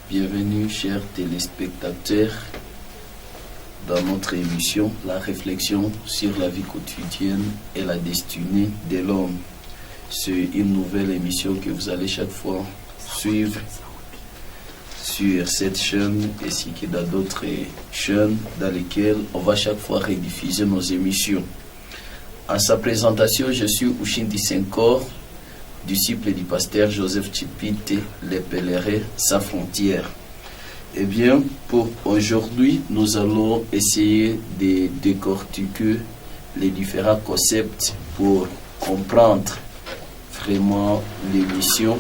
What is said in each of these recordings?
Bienvenue, chers téléspectateurs, dans notre émission La réflexion sur la vie quotidienne et la destinée de l'homme. C'est une nouvelle émission que vous allez chaque fois suivre sur cette chaîne ainsi que dans d'autres chaînes dans lesquelles on va chaque fois rediffuser nos émissions. En sa présentation, je suis Ushindi Senkor, disciple du pasteur Joseph Chipite, les pèlerins sans frontières. Eh bien, pour aujourd'hui, nous allons essayer de décortiquer les différents concepts pour comprendre vraiment l'émission.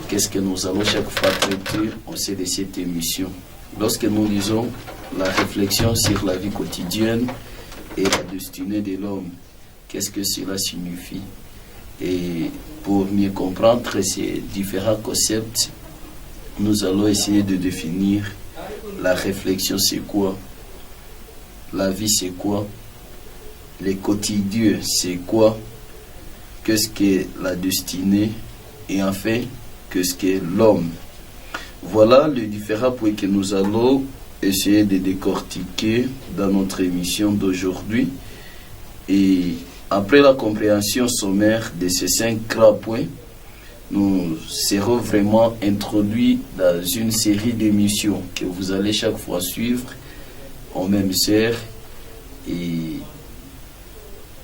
Qu'est-ce que nous allons chaque fois traiter au sein de cette émission? Lorsque nous lisons la réflexion sur la vie quotidienne et la destinée de l'homme, qu'est-ce que cela signifie? Et pour mieux comprendre ces différents concepts, nous allons essayer de définir la réflexion, c'est quoi? La vie, c'est quoi? Les quotidiens, c'est quoi? Qu'est-ce que la destinée? Et enfin, qu'est-ce que l'homme? Voilà les différents points que nous allons essayer de décortiquer dans notre émission d'aujourd'hui. Et après la compréhension sommaire de ces 5 grands points, nous serons vraiment introduits dans une série d'émissions que vous allez chaque fois suivre en même heure et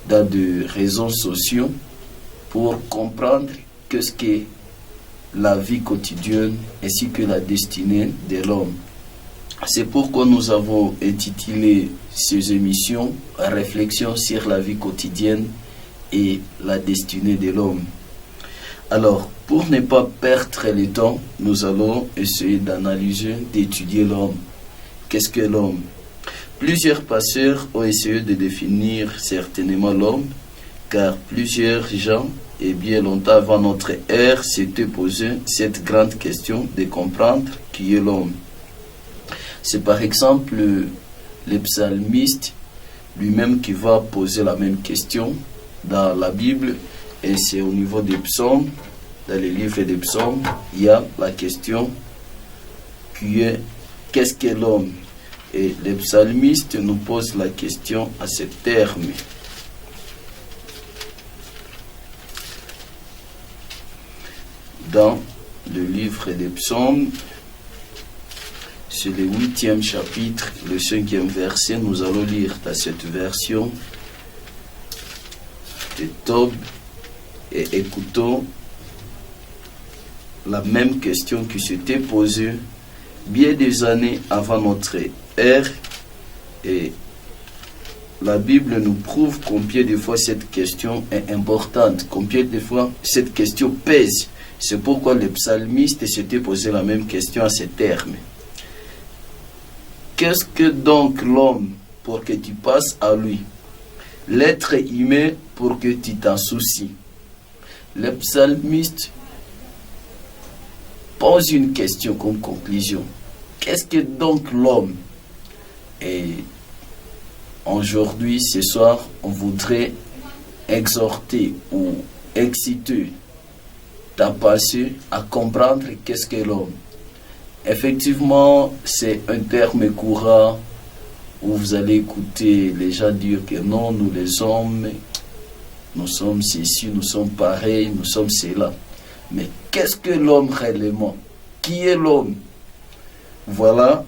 dans des réseaux sociaux pour comprendre qu'est-ce que la vie quotidienne ainsi que la destinée de l'homme. C'est pourquoi nous avons intitulé ces émissions « Réflexion sur la vie quotidienne et la destinée de l'homme ». Alors, pour ne pas perdre le temps, nous allons essayer d'analyser, d'étudier l'homme. Qu'est-ce que l'homme? Plusieurs pasteurs ont essayé de définir certainement l'homme, car plusieurs gens, et bien longtemps avant notre ère, s'étaient posé cette grande question de comprendre qui est l'homme. C'est par exemple le psalmiste lui-même qui va poser la même question dans la Bible, et c'est au niveau des psaumes, dans les livres des psaumes, il y a la question qui est qu'est-ce qu'est l'homme? Et le psalmiste nous pose la question à ce terme. Dans le livre des psaumes, c'est le 8e chapitre, le 5e verset, nous allons lire dans cette version de Tob et écoutons la même question qui s'était posée bien des années avant notre ère, et la Bible nous prouve combien de fois cette question est importante, combien de fois cette question pèse. C'est pourquoi le psalmiste s'était posé la même question à ces termes. Qu'est-ce que donc l'homme pour que tu passes à lui? L'être humain pour que tu t'en soucies. Le psalmiste pose une question comme conclusion. Qu'est-ce que donc l'homme? Et aujourd'hui, ce soir, on voudrait exhorter ou exciter ta pensée à comprendre qu'est-ce que l'homme. Effectivement, c'est un terme courant où vous allez écouter les gens dire que non, nous les hommes, nous sommes ceci, nous sommes pareils, nous sommes cela. Mais qu'est-ce que l'homme réellement? Qui est l'homme? Voilà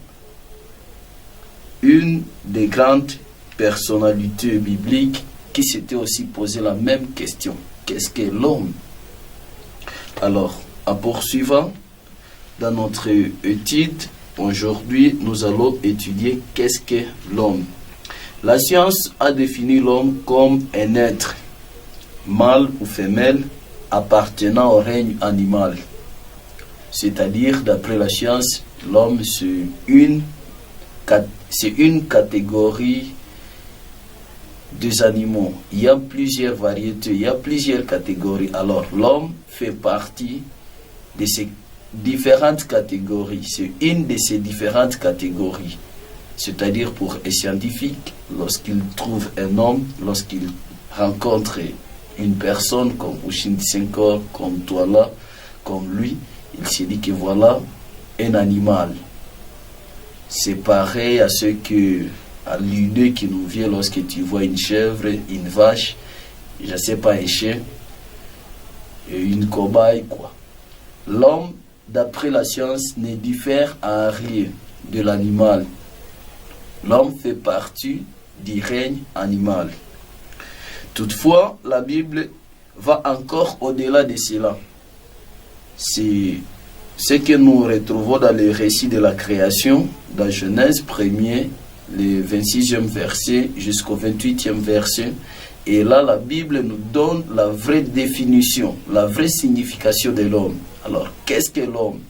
une des grandes personnalités bibliques qui s'était aussi posé la même question. Qu'est-ce que l'homme? Alors, en poursuivant, dans notre étude, aujourd'hui, nous allons étudier qu'est-ce que l'homme. La science a défini l'homme comme un être, mâle ou femelle, appartenant au règne animal. C'est-à-dire, d'après la science, l'homme, c'est une catégorie des animaux. Il y a plusieurs variétés, il y a plusieurs catégories. Alors, l'homme fait partie de ces différentes catégories. C'est une de ces différentes catégories. C'est-à-dire pour un scientifique, lorsqu'il trouve un homme, lorsqu'il rencontre une personne comme Ushindi Senkor, comme toi là, comme lui, il s'est dit que voilà, un animal. C'est pareil à à l'idée qui nous vient lorsque tu vois une chèvre, une vache, je ne sais pas, un chien, et une cobaye, quoi. L'homme, d'après la science, ne diffère en rien de l'animal. L'homme fait partie du règne animal. Toutefois, la Bible va encore au-delà de cela. C'est ce que nous retrouvons dans le récit de la création, dans Genèse 1er, le 26e verset jusqu'au 28e verset. Et là, la Bible nous donne la vraie définition, la vraie signification de l'homme. Alors, qu'est-ce que l'homme?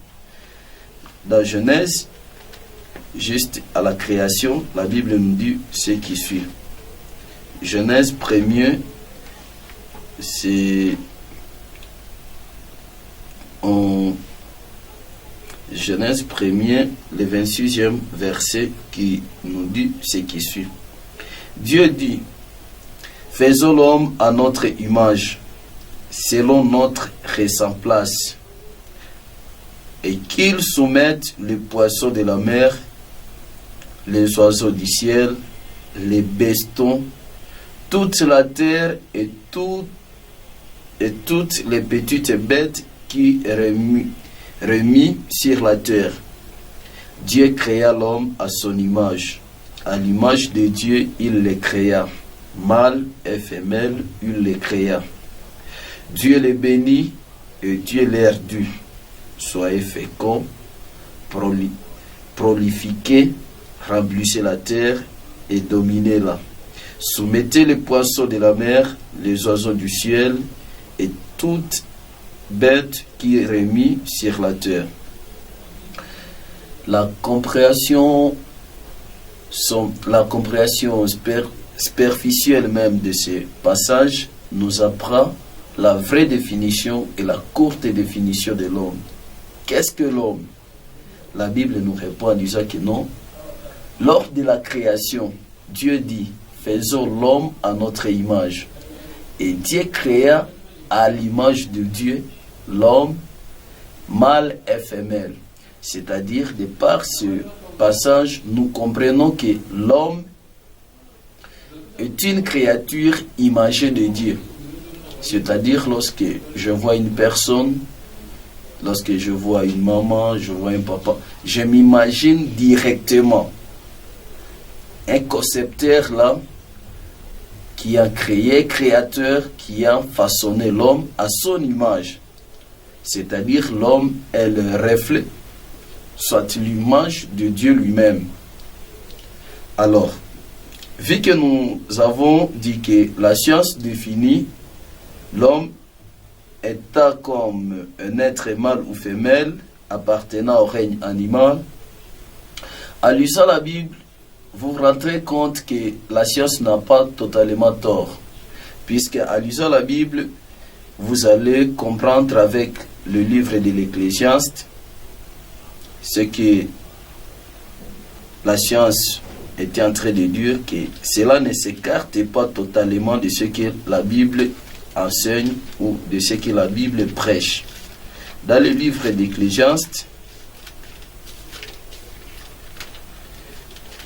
Dans Genèse, juste à la création, la Bible nous dit ce qui suit. Genèse 1er, c'est en Genèse 1er, le 26e verset qui nous dit ce qui suit. Dieu dit, faisons l'homme à notre image, selon notre ressemblance, et qu'il soumette les poissons de la mer, les oiseaux du ciel, les bestons, toute la terre et toutes les petites bêtes qui remuent sur la terre. Dieu créa l'homme à son image. À l'image de Dieu, il les créa. Mâle et femelle, il les créa. Dieu les bénit et Dieu leur dit, soyez féconds, prolifiquez, remplissez la terre et dominez-la. Soumettez les poissons de la mer, les oiseaux du ciel et toute bête qui remuent sur la terre. La compréhension superficielle même de ces passages nous apprend la vraie définition et la courte définition de l'homme. Qu'est-ce que l'homme? La Bible nous répond en disant que non. Lors de la création, Dieu dit, faisons l'homme à notre image. Et Dieu créa à l'image de Dieu l'homme, mâle et femelle. C'est-à-dire, de par ce passage, nous comprenons que l'homme est une créature imagée de Dieu. C'est-à-dire, lorsque je vois une personne, lorsque je vois une maman, je vois un papa, je m'imagine directement un concepteur là, qui a créé, créateur, qui a façonné l'homme à son image. C'est-à-dire, l'homme est le reflet, soit l'image de Dieu lui-même. Alors, vu que nous avons dit que la science définit l'homme étant comme un être mâle ou femelle appartenant au règne animal, en lisant la Bible, vous vous rendrez compte que la science n'a pas totalement tort. Puisque en lisant la Bible, vous allez comprendre avec le livre de l'Ecclésiaste ce que la science était en train de dire, que cela ne s'écarte pas totalement de ce que la Bible enseigne ou de ce que la Bible prêche. Dans le livre d'Ecclésiaste,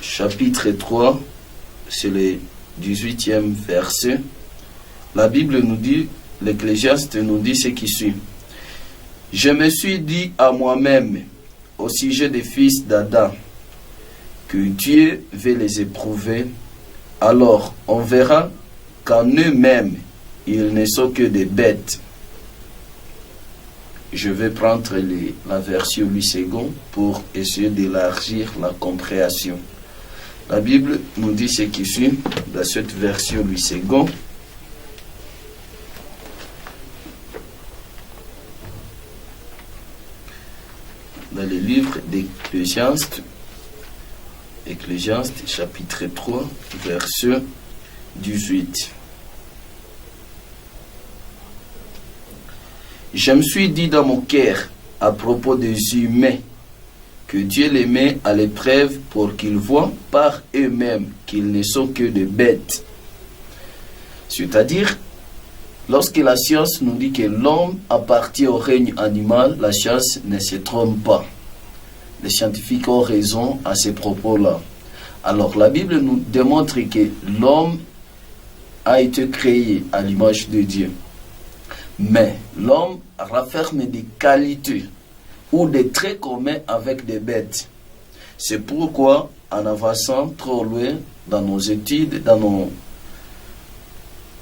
chapitre 3, c'est le 18e verset, la Bible nous dit, l'Ecclésiaste nous dit ce qui suit. Je me suis dit à moi-même, au sujet des fils d'Adam, que Dieu veut les éprouver, alors on verra qu'en eux-mêmes, ils ne sont que des bêtes. Je vais prendre la version Louis II pour essayer d'élargir la compréhension. La Bible nous dit ce qui suit dans cette version Louis II. Dans le livre d'Ecclésiaste, Ecclésiaste chapitre 3, verset 18. Je me suis dit dans mon cœur à propos des humains que Dieu les met à l'épreuve pour qu'ils voient par eux-mêmes qu'ils ne sont que des bêtes. C'est-à-dire, lorsque la science nous dit que l'homme appartient au règne animal, la science ne se trompe pas. Les scientifiques ont raison à ces propos-là. Alors, la Bible nous démontre que l'homme a été créé à l'image de Dieu. Mais l'homme renferme des qualités ou des traits communs avec des bêtes. C'est pourquoi, en avançant trop loin dans nos études, dans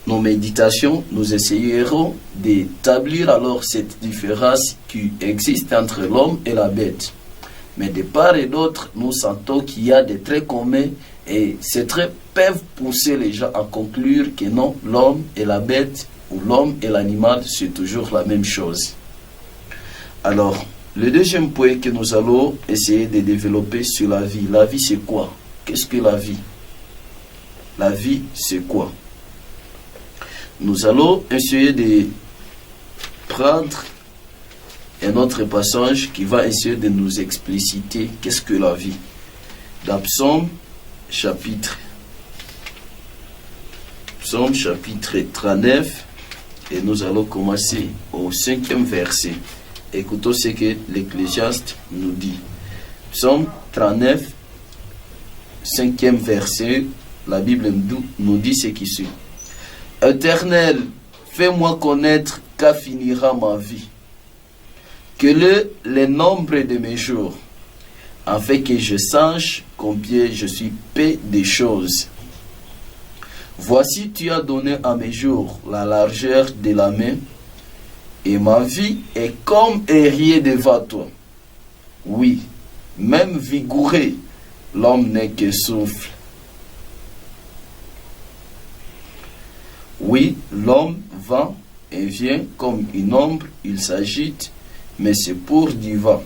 nos méditations, nous essayerons d'établir alors cette différence qui existe entre l'homme et la bête. Mais de part et d'autre, nous sentons qu'il y a des traits communs et ces traits peuvent pousser les gens à conclure que non, l'homme et la bête ou l'homme et l'animal, c'est toujours la même chose. Alors, le deuxième point que nous allons essayer de développer sur la vie. La vie, c'est quoi? Qu'est-ce que la vie? La vie, c'est quoi? Nous allons essayer de prendre un autre passage qui va essayer de nous expliciter qu'est-ce que la vie. Dans Psaume chapitre 39, et nous allons commencer au 5e verset. Écoutons ce que l'Ecclésiaste nous dit. Psaume 39, 5e verset, la Bible nous dit ce qui suit. Éternel, fais-moi connaître qu'à finira ma vie. Quel est le nombre de mes jours, afin que je sache combien je suis paix des choses. Voici, tu as donné à mes jours la largeur de la main, et ma vie est comme un rier devant toi. Oui, même vigoureux, l'homme n'est que souffle. Oui, l'homme va et vient comme une ombre, il s'agite, mais c'est pour du vent.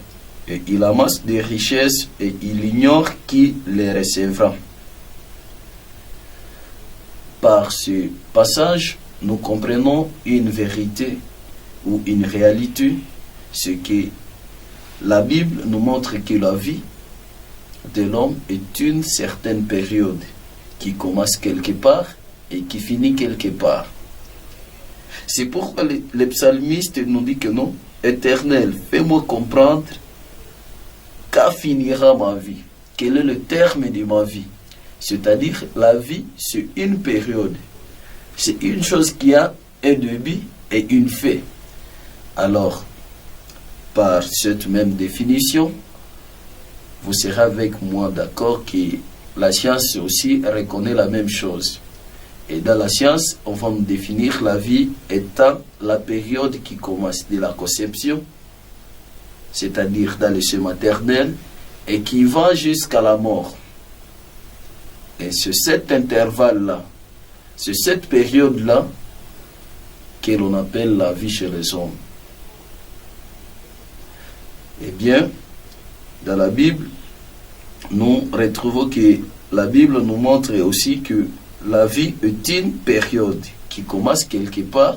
Et il amasse des richesses et il ignore qui les recevra. Par ce passage, nous comprenons une vérité ou une réalité, ce que la Bible nous montre que la vie de l'homme est une certaine période qui commence quelque part et qui finit quelque part. C'est pourquoi le psalmiste nous dit que non, Éternel, fais-moi comprendre qu'à finira ma vie. Quel est le terme de ma vie? C'est-à-dire, la vie, c'est une période. C'est une chose qui a un début et une fin. Alors, par cette même définition, vous serez avec moi d'accord que la science aussi reconnaît la même chose. Et dans la science, on va définir la vie étant la période qui commence de la conception, c'est-à-dire dans le sein maternel, et qui va jusqu'à la mort. Et c'est cet intervalle-là, c'est cette période-là que l'on appelle la vie chez les hommes. Eh bien, dans la Bible, nous retrouvons que la Bible nous montre aussi que la vie est une période qui commence quelque part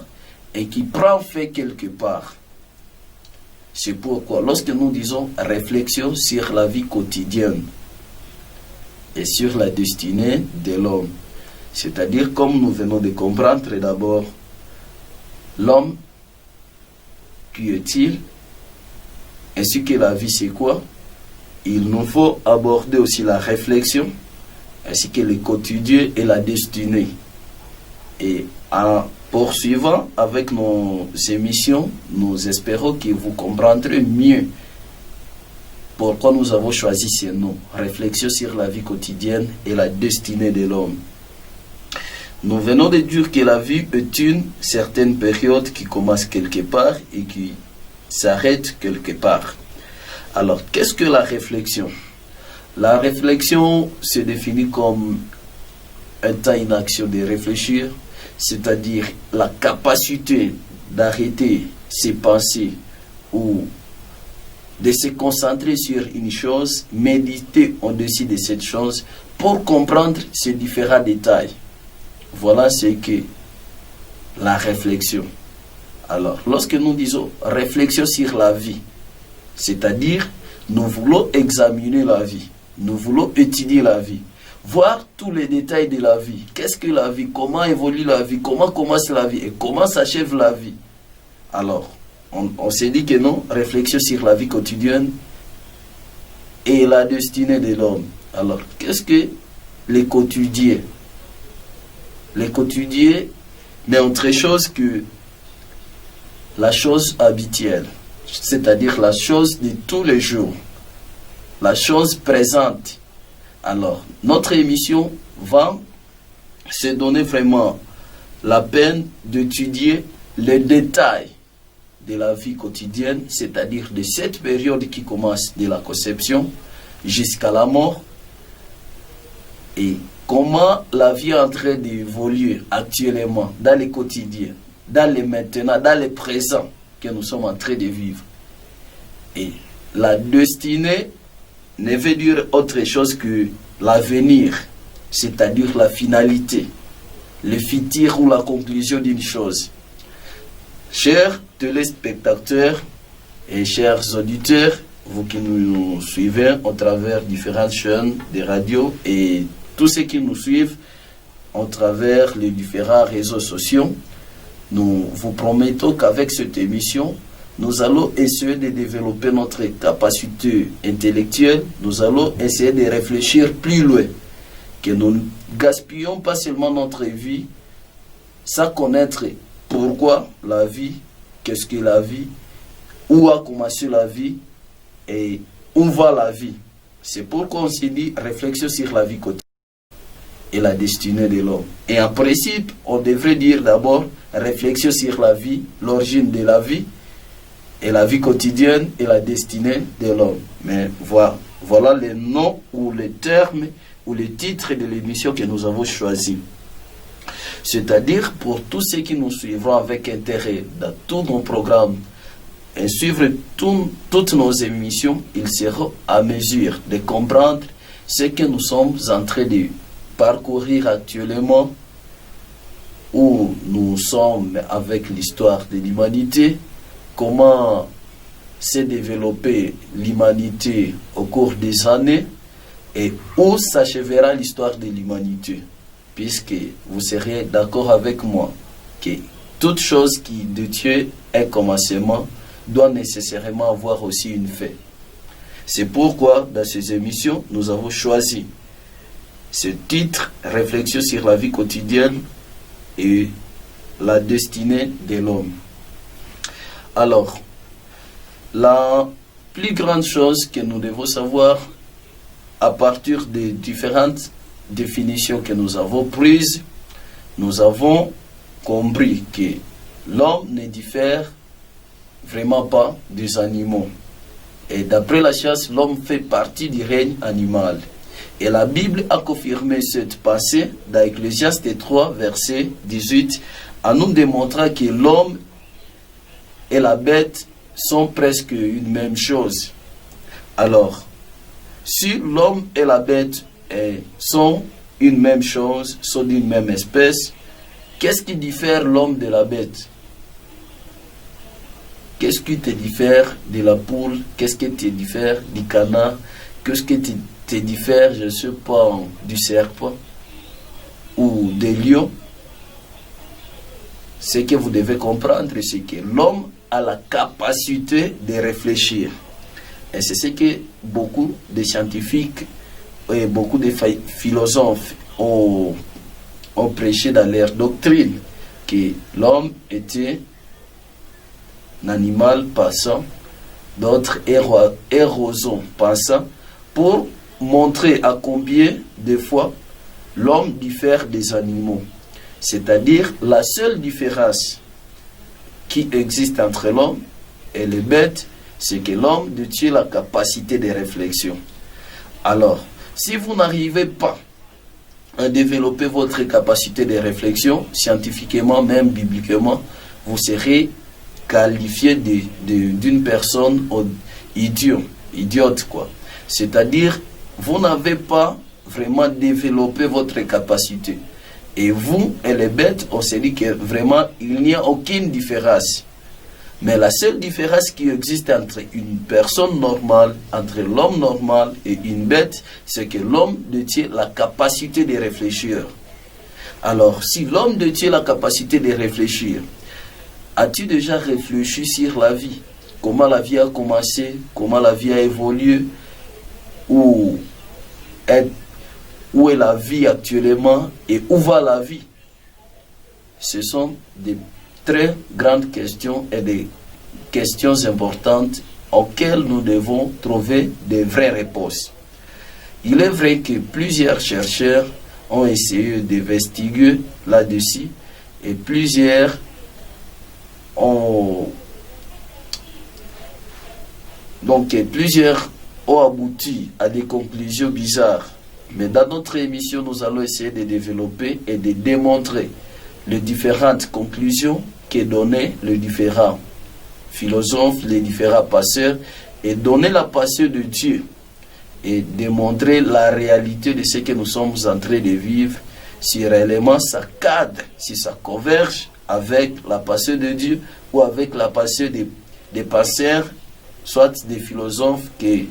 et qui prend fin quelque part. C'est pourquoi, lorsque nous disons réflexion sur la vie quotidienne et sur la destinée de l'homme, c'est-à-dire, comme nous venons de comprendre d'abord, l'homme, qui est-il, ainsi que la vie, c'est quoi? Il nous faut aborder aussi la réflexion, ainsi que le quotidien et la destinée. Et en poursuivant avec nos émissions, nous espérons que vous comprendrez mieux pourquoi nous avons choisi ces noms. Réflexion sur la vie quotidienne et la destinée de l'homme. Nous venons de dire que la vie est une certaine période qui commence quelque part et qui s'arrête quelque part. Alors, qu'est-ce que la réflexion? La réflexion se définit comme un temps, une action de réfléchir, c'est-à-dire la capacité d'arrêter ses pensées ou de se concentrer sur une chose, méditer au-dessus de cette chose pour comprendre ces différents détails. Voilà ce qu'est la réflexion. Alors, lorsque nous disons réflexion sur la vie, c'est-à-dire nous voulons examiner la vie, nous voulons étudier la vie, voir tous les détails de la vie. Qu'est-ce que la vie? Comment évolue la vie? Comment commence la vie? Et comment s'achève la vie? Alors, on s'est dit que non, réflexion sur la vie quotidienne et la destinée de l'homme. Alors, qu'est-ce que les quotidiens? Les quotidiens n'est autre chose que la chose habituelle, c'est-à-dire la chose de tous les jours, la chose présente. Alors, notre émission va se donner vraiment la peine d'étudier les détails de la vie quotidienne, c'est-à-dire de cette période qui commence de la conception jusqu'à la mort, et comment la vie est en train d'évoluer actuellement dans le quotidien, dans le maintenant, dans le présent que nous sommes en train de vivre. Et la destinée ne veut dire autre chose que l'avenir, c'est-à-dire la finalité, le futur ou la conclusion d'une chose. Chers téléspectateurs et chers auditeurs, vous qui nous suivez au travers différentes chaînes de radio et tous ceux qui nous suivent au travers les différents réseaux sociaux, nous vous promettons qu'avec cette émission, nous allons essayer de développer notre capacité intellectuelle, nous allons essayer de réfléchir plus loin, que nous ne gaspillons pas seulement notre vie sans connaître pourquoi la vie, qu'est-ce que la vie, où a commencé la vie et où va la vie. C'est pourquoi on s'est dit réflexion sur la vie quotidienne et la destinée de l'homme. Et en principe, on devrait dire d'abord réflexion sur la vie, l'origine de la vie, et la vie quotidienne et la destinée de l'homme. Mais voilà les noms ou les termes ou les titres de l'émission que nous avons choisi. C'est-à-dire pour tous ceux qui nous suivront avec intérêt dans tous nos programmes et suivre toutes nos émissions, ils seront à mesure de comprendre ce que nous sommes en train de parcourir actuellement, où nous sommes avec l'histoire de l'humanité, comment s'est développée l'humanité au cours des années et où s'achèvera l'histoire de l'humanité, puisque vous serez d'accord avec moi que toute chose qui de Dieu est commencement doit nécessairement avoir aussi une fin. C'est pourquoi dans ces émissions, nous avons choisi ce titre, réflexion sur la vie quotidienne et la destinée de l'homme. Alors, la plus grande chose que nous devons savoir, à partir des différentes définitions que nous avons prises, nous avons compris que l'homme ne diffère vraiment pas des animaux. Et d'après la chasse, l'homme fait partie du règne animal. Et la Bible a confirmé cette pensée dans Ecclésiaste 3, verset 18, en nous démontrant que l'homme et la bête sont presque une même chose. Alors, si l'homme et la bête sont une même chose, sont d'une même espèce, qu'est-ce qui diffère l'homme de la bête? Qu'est-ce qui te diffère de la poule? Qu'est-ce qui te diffère du canard? Qu'est-ce qui te diffère, je ne sais pas, du serpent ou des lions? Ce que vous devez comprendre, c'est que l'homme a la capacité de réfléchir. Et c'est ce que beaucoup de scientifiques et beaucoup de philosophes ont prêché dans leur doctrine, que l'homme était un animal pensant, d'autres érosons pensant, pour montrer à combien de fois l'homme diffère des animaux. C'est-à-dire la seule différence qui existe entre l'homme et les bêtes, c'est que l'homme détient la capacité de réflexion. Alors, si vous n'arrivez pas à développer votre capacité de réflexion, scientifiquement, même bibliquement, vous serez qualifié d'une personne idiote, quoi. C'est-à-dire, vous n'avez pas vraiment développé votre capacité. Et vous et les bêtes, on se dit que vraiment, il n'y a aucune différence. Mais la seule différence qui existe entre une personne normale, entre l'homme normal et une bête, c'est que l'homme détient la capacité de réfléchir. Alors, si l'homme détient la capacité de réfléchir, as-tu déjà réfléchi sur la vie? Comment la vie a commencé? Comment la vie a évolué? où est la vie actuellement et où va la vie. Ce sont des très grandes questions et des questions importantes auxquelles nous devons trouver des vraies réponses. Il est vrai que plusieurs chercheurs ont essayé d'investiguer là-dessus et plusieurs ont abouti à des conclusions bizarres. Mais dans notre émission, nous allons essayer de développer et de démontrer les différentes conclusions qu'ont données les différents philosophes, les différents passeurs, et donner la passion de Dieu et démontrer la réalité de ce que nous sommes en train de vivre, si réellement ça cadre, si ça converge avec la passion de Dieu ou avec la passion des passeurs, soit des philosophes que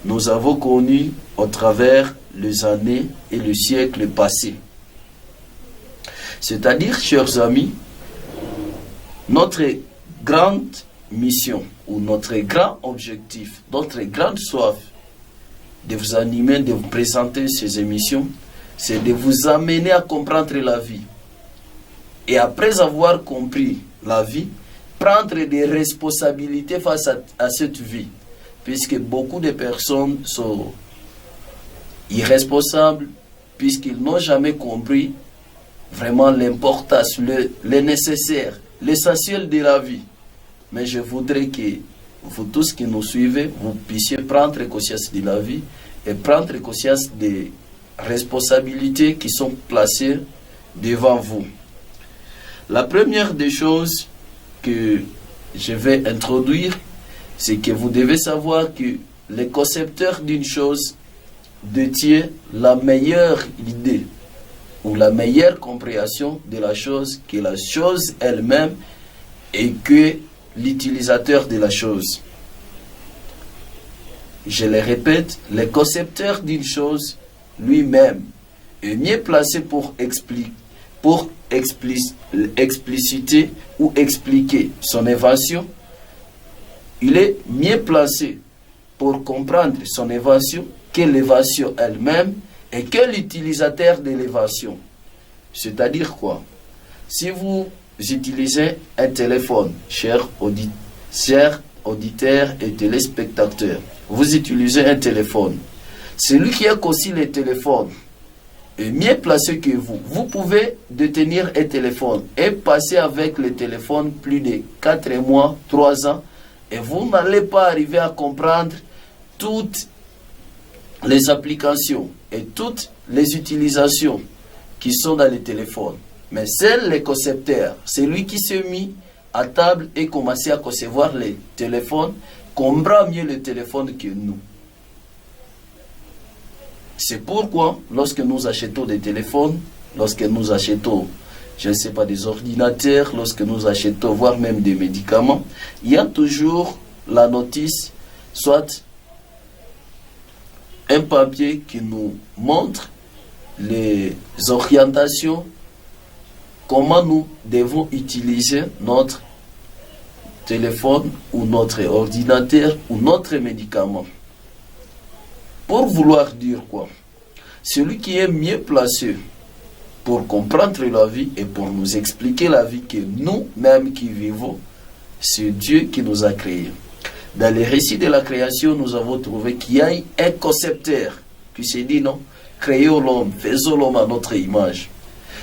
nous avons connus au travers les années et le siècle passé. C'est-à-dire, chers amis, notre grande mission ou notre grand objectif, notre grande soif de vous animer, de vous présenter ces émissions, c'est de vous amener à comprendre la vie. Et après avoir compris la vie, prendre des responsabilités face à cette vie. Puisque beaucoup de personnes sont irresponsables, puisqu'ils n'ont jamais compris vraiment l'importance, le nécessaire, l'essentiel de la vie. Mais je voudrais que vous tous qui nous suivez, vous puissiez prendre conscience de la vie et prendre conscience des responsabilités qui sont placées devant vous. La première des choses que je vais introduire, c'est que vous devez savoir que le concepteur d'une chose détient la meilleure idée ou la meilleure compréhension de la chose que la chose elle-même et que l'utilisateur de la chose. Je le répète, le concepteur d'une chose lui-même est mieux placé pour expliciter ou expliquer son invention. Il est mieux placé pour comprendre son invention que l'invention elle-même et que l'utilisateur de l'invention. C'est-à-dire quoi? Si vous utilisez un téléphone, chers auditeurs et téléspectateurs, vous utilisez un téléphone. Celui qui a conçu le téléphone est mieux placé que vous. Vous pouvez détenir un téléphone et passer avec le téléphone plus de 4 mois, 3 ans, et vous n'allez pas arriver à comprendre toutes les applications et toutes les utilisations qui sont dans le téléphone. Mais c'est le concepteur, c'est lui qui s'est mis à table et commencé à concevoir les téléphones, comprend mieux le téléphone que nous. C'est pourquoi, lorsque nous achetons des téléphones, lorsque nous achetons, je ne sais pas, des ordinateurs, lorsque nous achetons, voire même des médicaments, il y a toujours la notice, soit un papier qui nous montre les orientations, comment nous devons utiliser notre téléphone ou notre ordinateur ou notre médicament. Pour vouloir dire quoi? Celui qui est mieux placé pour comprendre la vie et pour nous expliquer la vie que nous-mêmes qui vivons, c'est Dieu qui nous a créés. Dans les récits de la création, nous avons trouvé qu'il y a un concepteur qui s'est dit non, créons l'homme, faisons l'homme à notre image.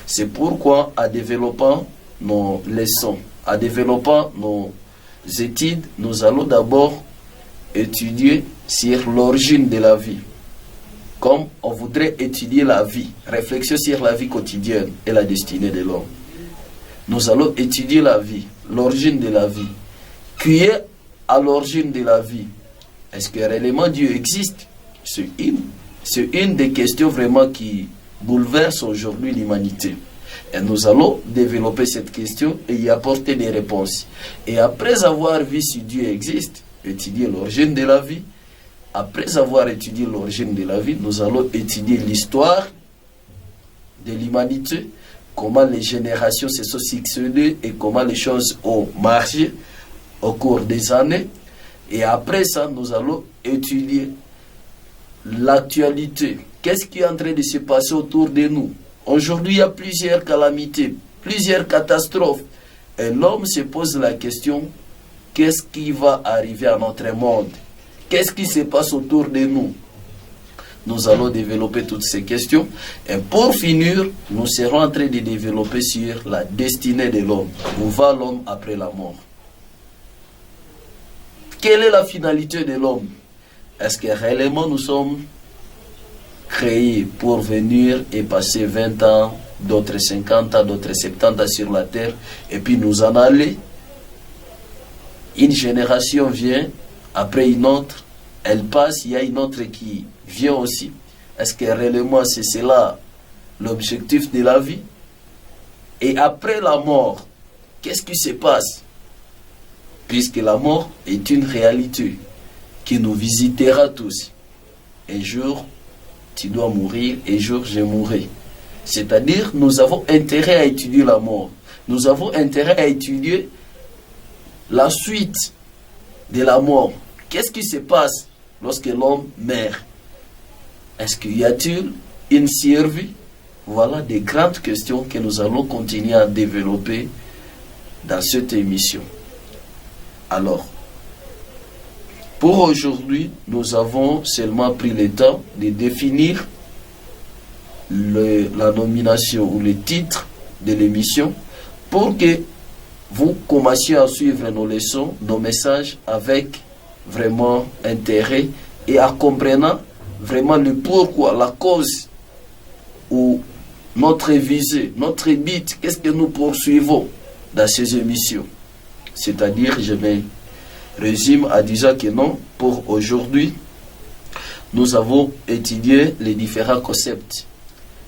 C'est pourquoi, en développant nos leçons, en développant nos études, nous allons d'abord étudier sur l'origine de la vie. Comme on voudrait étudier la vie, réflexion sur la vie quotidienne et la destinée de l'homme. Nous allons étudier la vie, l'origine de la vie. Qui est à l'origine de la vie? Est-ce que réellement Dieu existe? C'est une des questions vraiment qui bouleverse aujourd'hui l'humanité. Et nous allons développer cette question et y apporter des réponses. Et après avoir vu si Dieu existe, étudier l'origine de la vie. Après avoir étudié l'origine de la vie, nous allons étudier l'histoire de l'humanité, comment les générations se sont succédées et comment les choses ont marché au cours des années. Et après ça, nous allons étudier l'actualité. Qu'est-ce qui est en train de se passer autour de nous? Aujourd'hui, il y a plusieurs calamités, plusieurs catastrophes. Et l'homme se pose la question, qu'est-ce qui va arriver à notre monde? Qu'est-ce qui se passe autour de nous? Nous allons développer toutes ces questions. Et pour finir, nous serons en train de développer sur la destinée de l'homme. Où va l'homme après la mort? Quelle est la finalité de l'homme? Est-ce que réellement nous sommes créés pour venir et passer 20 ans, d'autres 50 ans, d'autres 70 ans sur la terre, et puis nous en aller? Une génération vient, après une autre, elle passe, il y a une autre qui vient aussi. Est-ce que réellement c'est cela l'objectif de la vie? Et après la mort, qu'est-ce qui se passe? Puisque la mort est une réalité qui nous visitera tous. Un jour, tu dois mourir, un jour, je mourrai. C'est-à-dire, nous avons intérêt à étudier la mort. Nous avons intérêt à étudier la suite de la mort. Qu'est-ce qui se passe lorsque l'homme meurt? Est-ce qu'il y a-t-il une survie? Voilà des grandes questions que nous allons continuer à développer dans cette émission. Alors, pour aujourd'hui, nous avons seulement pris le temps de définir la nomination ou le titre de l'émission pour que vous commenciez à suivre nos leçons, nos messages avec vraiment intérêt et en comprenant vraiment le pourquoi, la cause ou notre visée, notre but, qu'est-ce que nous poursuivons dans ces émissions. C'est-à-dire, je me résume à disant que non, pour aujourd'hui, nous avons étudié les différents concepts.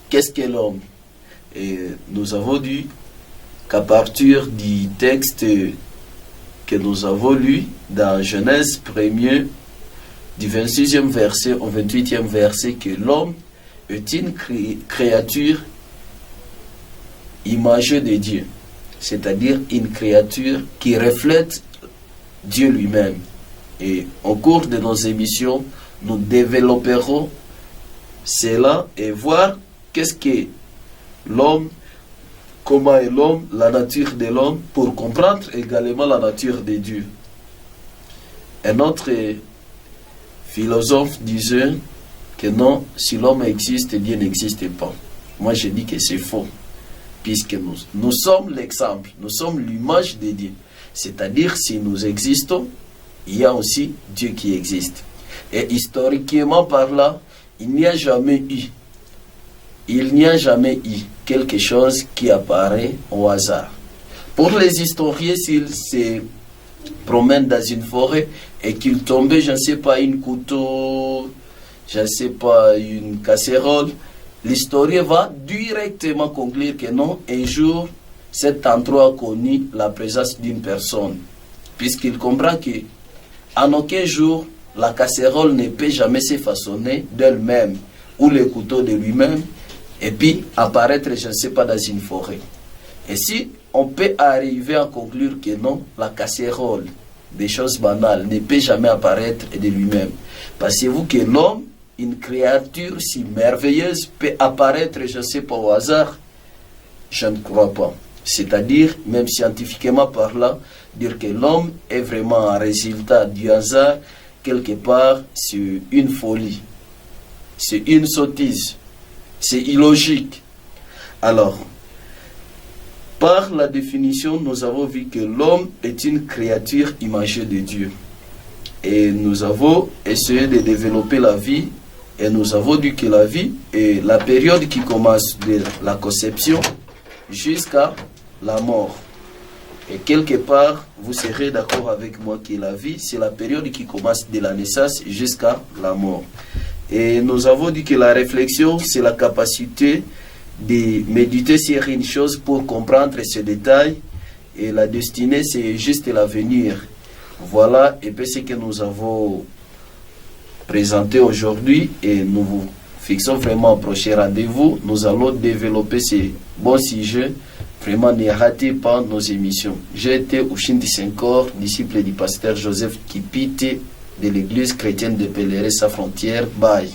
Qu'est-ce qu'est l'homme? Et nous avons dit qu'à partir du texte que nous avons lu dans Genèse 1er, du 26e verset au 28e verset, que l'homme est une créature imagée de Dieu, c'est-à-dire une créature qui reflète Dieu lui-même. Et au cours de nos émissions, nous développerons cela et voir qu'est-ce que l'homme, comment est l'homme, la nature de l'homme, pour comprendre également la nature de Dieu. Un autre philosophe disait que non, si l'homme existe, Dieu n'existe pas. Moi, je dis que c'est faux, puisque nous sommes l'exemple, nous sommes l'image de Dieu. C'est-à-dire, si nous existons, il y a aussi Dieu qui existe. Et historiquement parlant, il n'y a jamais eu quelque chose qui apparaît au hasard. Pour les historiens, s'ils se promènent dans une forêt et qu'ils tombent, je ne sais pas, une couteau, je ne sais pas, une casserole, l'historien va directement conclure que non, un jour, cet endroit a connu la présence d'une personne, puisqu'il comprend que en aucun jour, la casserole ne peut jamais se façonner d'elle-même, ou le couteau de lui-même, et puis apparaître, je ne sais pas, dans une forêt. Et si on peut arriver à conclure que non, la casserole, des choses banales, ne peut jamais apparaître de lui-même. Pensez-vous que l'homme, une créature si merveilleuse, peut apparaître, je ne sais pas, au hasard? Je ne crois pas. C'est-à-dire, même scientifiquement parlant, dire que l'homme est vraiment un résultat du hasard, quelque part, c'est une folie. C'est une sottise. C'est illogique. Alors, par la définition, nous avons vu que l'homme est une créature imagée de Dieu. Et nous avons essayé de développer la vie. Et nous avons dit que la vie est la période qui commence de la conception jusqu'à la mort. Et quelque part, vous serez d'accord avec moi que la vie, c'est la période qui commence de la naissance jusqu'à la mort. Et nous avons dit que la réflexion, c'est la capacité de méditer sur une chose pour comprendre ses détails. Et la destinée, c'est juste l'avenir. Voilà un peu ce que nous avons présenté aujourd'hui. Et nous vous fixons vraiment un prochain rendez-vous. Nous allons développer ces bons sujets. Vraiment, ne ratez pas nos émissions. J'ai été Ushindi Senkor, disciple du pasteur Joseph Kipite de l'église chrétienne de Pèlerin sans frontières. Bye.